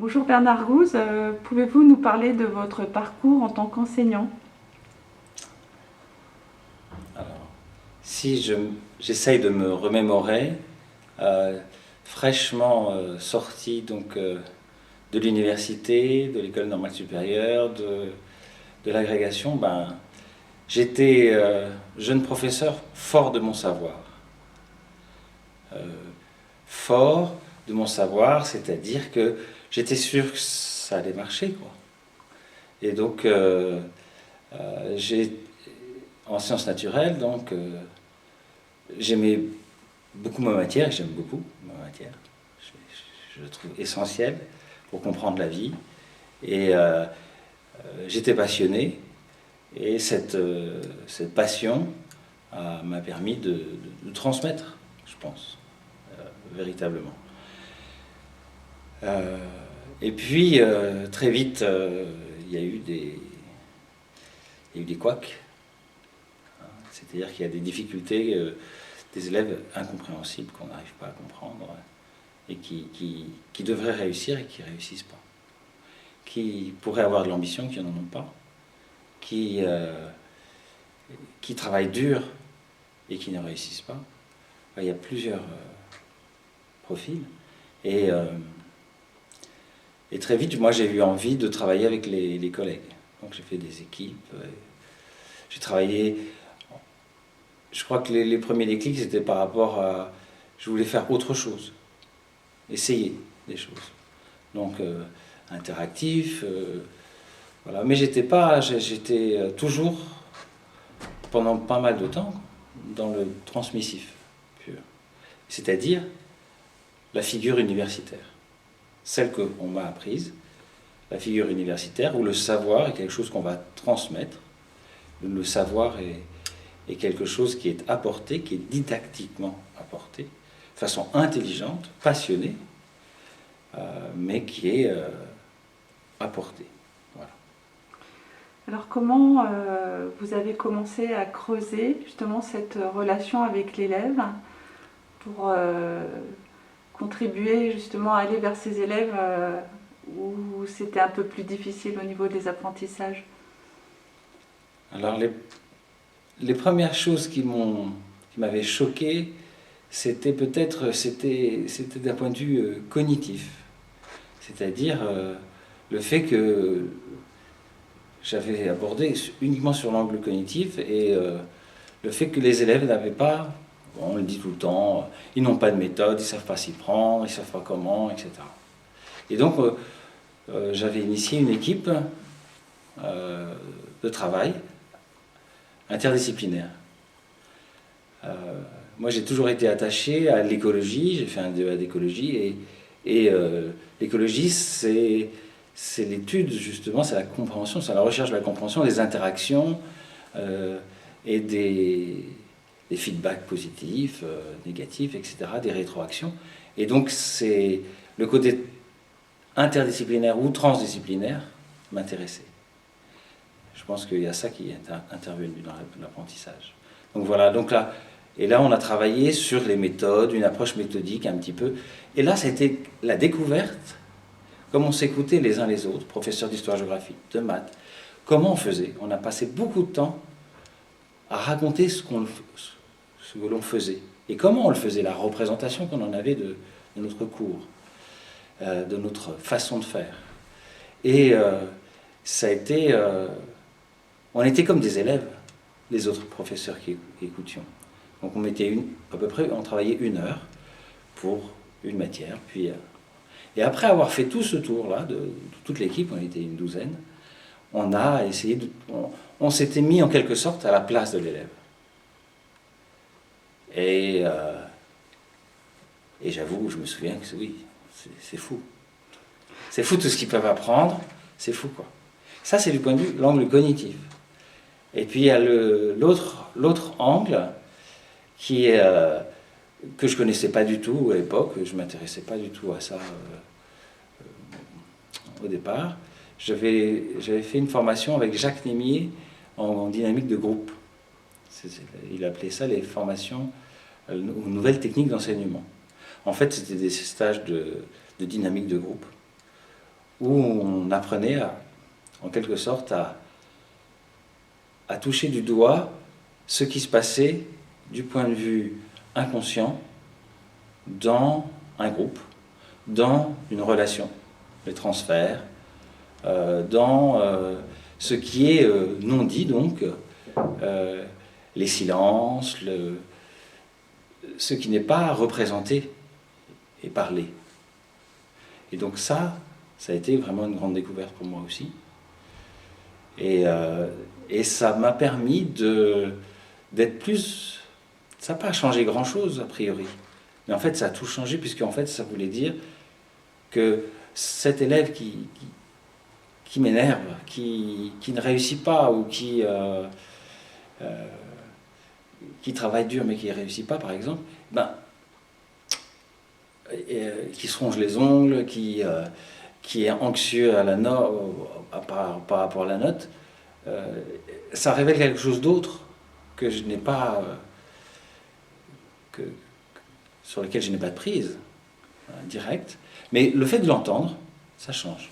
Bonjour Bernard Gouze, pouvez-vous nous parler de votre parcours en tant qu'enseignant? Alors, si j'essaye de me remémorer, euh, fraîchement sorti de l'université, de l'école normale supérieure, de l'agrégation, j'étais jeune professeur fort de mon savoir. Euh, Fort de mon savoir, c'est-à-dire que j'étais sûr que ça allait marcher, quoi. Et donc, j'ai en sciences naturelles, j'aimais beaucoup ma matière, et j'aime beaucoup ma matière. Je le trouve essentiel pour comprendre la vie. Et j'étais passionné, et cette passion m'a permis de transmettre, je pense, véritablement. Euh, et puis, très vite, il y a eu des couacs. C'est-à-dire qu'il y a des difficultés, des élèves incompréhensibles qu'on n'arrive pas à comprendre et qui devraient réussir et qui ne réussissent pas. Qui pourraient avoir de l'ambition, qui n'en ont pas. Qui travaillent dur et qui ne réussissent pas. Enfin, il y a plusieurs profils. Et très vite, moi, j'ai eu envie de travailler avec les collègues. Donc j'ai fait des équipes. J'ai travaillé. Je crois que les premiers déclics, c'était par rapport à... Je voulais faire autre chose, essayer des choses. Donc, interactif, voilà. Mais j'étais toujours, pendant pas mal de temps, dans le transmissif pur. C'est-à-dire la figure universitaire. Celle qu'on m'a apprise, la figure universitaire, où le savoir est quelque chose qu'on va transmettre. Le savoir est quelque chose qui est apporté, qui est didactiquement apporté, de façon intelligente, passionnée, mais qui est apporté. Voilà. Alors comment vous avez commencé à creuser justement cette relation avec l'élève pour contribuer justement à aller vers ces élèves où c'était un peu plus difficile au niveau des apprentissages? Alors les premières choses qui m'avaient choqué, c'était d'un point de vue cognitif. C'est-à-dire le fait que j'avais abordé uniquement sur l'angle cognitif et le fait que les élèves n'avaient pas, on le dit tout le temps, ils n'ont pas de méthode, ils ne savent pas s'y prendre, ils ne savent pas comment, etc. Et donc j'avais initié une équipe de travail interdisciplinaire. Moi j'ai toujours été attaché à l'écologie, j'ai fait un DEA d'écologie et l'écologie c'est l'étude justement, c'est la compréhension, c'est la recherche de la compréhension des interactions et des feedbacks positifs, négatifs, etc., des rétroactions. Et donc c'est le côté interdisciplinaire ou transdisciplinaire m'intéressait. Je pense qu'il y a ça qui est intervenu dans l'apprentissage. Donc voilà, et là on a travaillé sur les méthodes, une approche méthodique un petit peu. Et là ça a été la découverte, comme on s'écoutait les uns les autres, professeurs d'histoire-géographie, de maths, comment on faisait. On a passé beaucoup de temps à raconter ce que l'on faisait. Et comment on le faisait, la représentation qu'on en avait de notre cours, de notre façon de faire. Et ça a été... on était comme des élèves, les autres professeurs qui écoutions. Donc à peu près, on travaillait 1 heure pour une matière. Et après avoir fait tout ce tour-là, de toute l'équipe, on était une douzaine, on a essayé on s'était mis en quelque sorte à la place de l'élève. Et j'avoue, je me souviens que oui, c'est fou. C'est fou tout ce qu'ils peuvent apprendre, c'est fou quoi. Ça c'est du point de vue l'angle cognitif. Et puis il y a l'autre angle qui est, que je ne connaissais pas du tout à l'époque, je ne m'intéressais pas du tout à ça au départ. J'avais fait une formation avec Jacques Némier en dynamique de groupe. Il appelait ça les formations aux nouvelles techniques d'enseignement. En fait, c'était des stages de dynamique de groupe où on apprenait en quelque sorte à toucher du doigt ce qui se passait du point de vue inconscient dans un groupe, dans une relation, les transferts, dans ce qui est non dit, donc les silences, ce qui n'est pas représenté et parlé. Et donc ça a été vraiment une grande découverte pour moi aussi. Et ça m'a permis d'être plus... Ça n'a pas changé grand-chose, a priori. Mais en fait, ça a tout changé, puisque en fait, ça voulait dire que cet élève qui m'énerve, qui ne réussit pas, ou qui travaille dur mais qui ne réussit pas, par exemple, qui se ronge les ongles, qui est anxieux à par rapport à la note, ça révèle quelque chose d'autre que je n'ai pas, sur lequel je n'ai pas de prise directe. Mais le fait de l'entendre, ça change.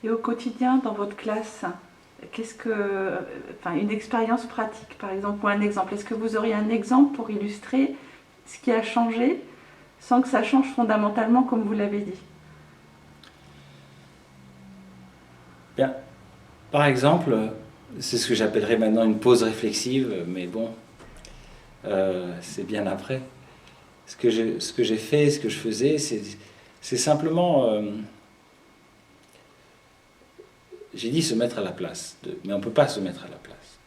Et au quotidien, dans votre classe, une expérience pratique, par exemple, ou un exemple, est-ce que vous auriez un exemple pour illustrer ce qui a changé sans que ça change fondamentalement, comme vous l'avez dit? Bien. Par exemple, c'est ce que j'appellerais maintenant une pause réflexive, mais bon, c'est bien après. Ce que j'ai fait, ce que je faisais, c'est simplement... j'ai dit se mettre à la place, mais on ne peut pas se mettre à la place.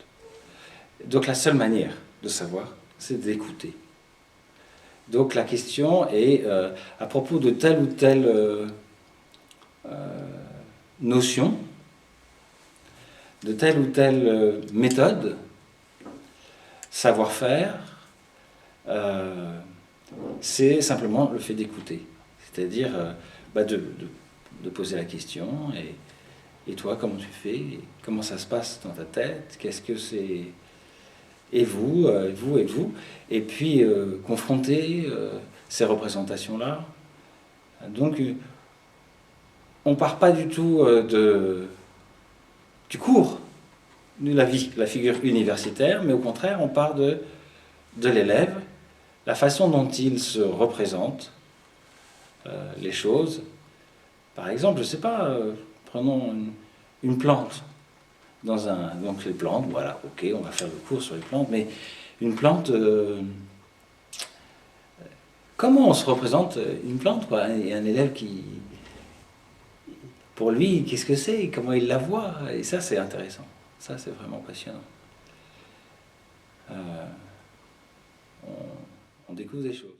Donc la seule manière de savoir, c'est d'écouter. Donc la question est, à propos de telle ou telle notion, de telle ou telle méthode, savoir-faire, c'est simplement le fait d'écouter. C'est-à-dire de poser la question, et toi, comment tu fais? Comment ça se passe dans ta tête? Qu'est-ce que c'est? Et vous, et vous, et vous. Et puis, confronter ces représentations-là. Donc, on ne part pas du tout du cours, de la figure universitaire, mais au contraire, on part de l'élève, la façon dont il se représente les choses. Par exemple, je ne sais pas, prenons une plante. Donc les plantes, voilà, ok, on va faire le cours sur les plantes, mais une plante, comment on se représente une plante, quoi? Et un élève pour lui, qu'est-ce que c'est? Comment il la voit? Et ça, c'est intéressant. Ça, c'est vraiment passionnant. On découvre des choses.